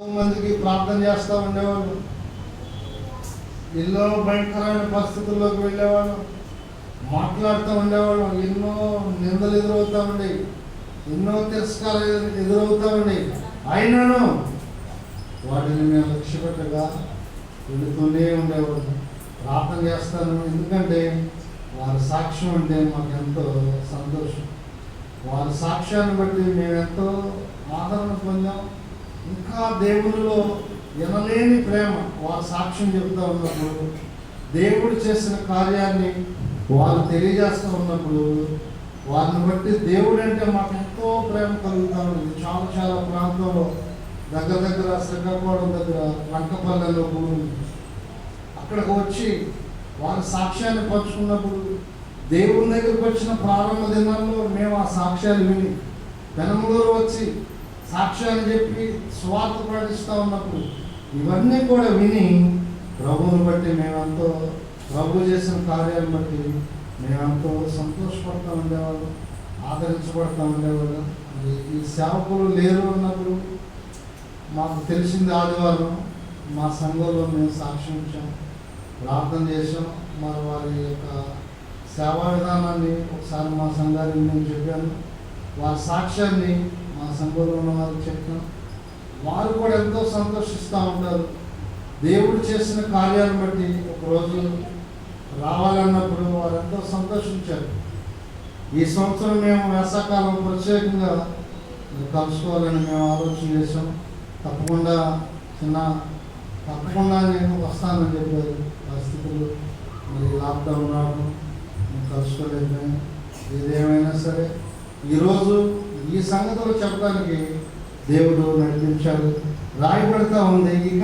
మందికి ప్రార్థన చేస్తూ ఉండేవాళ్ళు. ఎన్నో భయంకరమైన పరిస్థితుల్లోకి వెళ్ళేవాళ్ళు, మాట్లాడుతూ ఉండేవాళ్ళు. ఎన్నో నిందలు ఎదురవుతూ ఉండేవి, ఎన్నో తిరస్కారాలు ఎదురవుతూ ఉండేవి. అయినను వాటిని మేము లక్ష్యపెట్టగా వెళుతూనే ఉండేవాళ్ళు. ప్రార్థన చేస్తాను, ఎందుకంటే వారి సాక్ష్యం అంటే మాకు ఎంతో సంతోషం. వారి సాక్ష్యాన్ని బట్టి మేము ఎంతో ఆదరణ పొందాం. ఇంకా దేవునిలో వినలేని ప్రేమ వారు సాక్ష్యం చెబుతూ ఉన్నప్పుడు, దేవుడు చేసిన కార్యాన్ని వారు తెలియజేస్తూ ఉన్నప్పుడు, వారిని బట్టి దేవుడు అంటే మాకు ఎంతో ప్రేమ కలుగుతూ ఉంది. చాలా చాలా ప్రాంతంలో దగ్గర శ్రీకాకుళం దగ్గర లంకపల్లెలో ఊరు, అక్కడికి వచ్చి వారి సాక్ష్యాన్ని పంచుకున్నప్పుడు, దేవుని దగ్గరికి వచ్చిన ప్రారంభ దినాల్లో మేము ఆ సాక్ష్యాలు విని పెనమలూరు వచ్చి సాక్ష్యాన్ని చెప్పి స్వార్థ ప్రకటిస్తూ ఉన్నప్పుడు ఇవన్నీ కూడా విని ప్రభువుని బట్టి మేమంతో, ప్రభు చేసిన కార్యాలను బట్టి మేమంతో సంతోషపడుతూ ఉండేవాళ్ళం, ఆదరించబడుతూ ఉండేవాళ్ళం. ఈ సేవకులు లేరు అన్నప్పుడు మాకు తెలిసింది ఆదివారం మా సంఘంలో మేము సాక్ష్యం ఇచ్చాం, ప్రార్థన చేసాం. మరి వారి యొక్క సేవా విధానాన్ని ఒకసారి మా సంఘానికి నేను చెప్పాను, వారి సాక్ష్యాన్ని మా సంఘంలో ఉన్న వారికి చెప్పాను. వారు కూడా ఎంతో సంతోషిస్తూ ఉంటారు. దేవుడు చేసిన కార్యాలను బట్టి ఒకరోజు రావాలన్నప్పుడు వారు ఎంతో సంతోషించారు. ఈ సంవత్సరం మేము వేసవకాలం ప్రత్యేకంగా కలుసుకోవాలని మేము ఆలోచన చేసాం. తప్పకుండా నేను వస్తానని చెప్పారు. పరిస్థితులు మరి లాక్డౌన్ రావడం మేము కలుసుకోలేకపోయాం. ఏదేమైనా సరే ఈరోజు ఈ సంగతులు చెప్పడానికి దేవుడు నడిపించాడు. రాయబడతా ఉంది, ఇక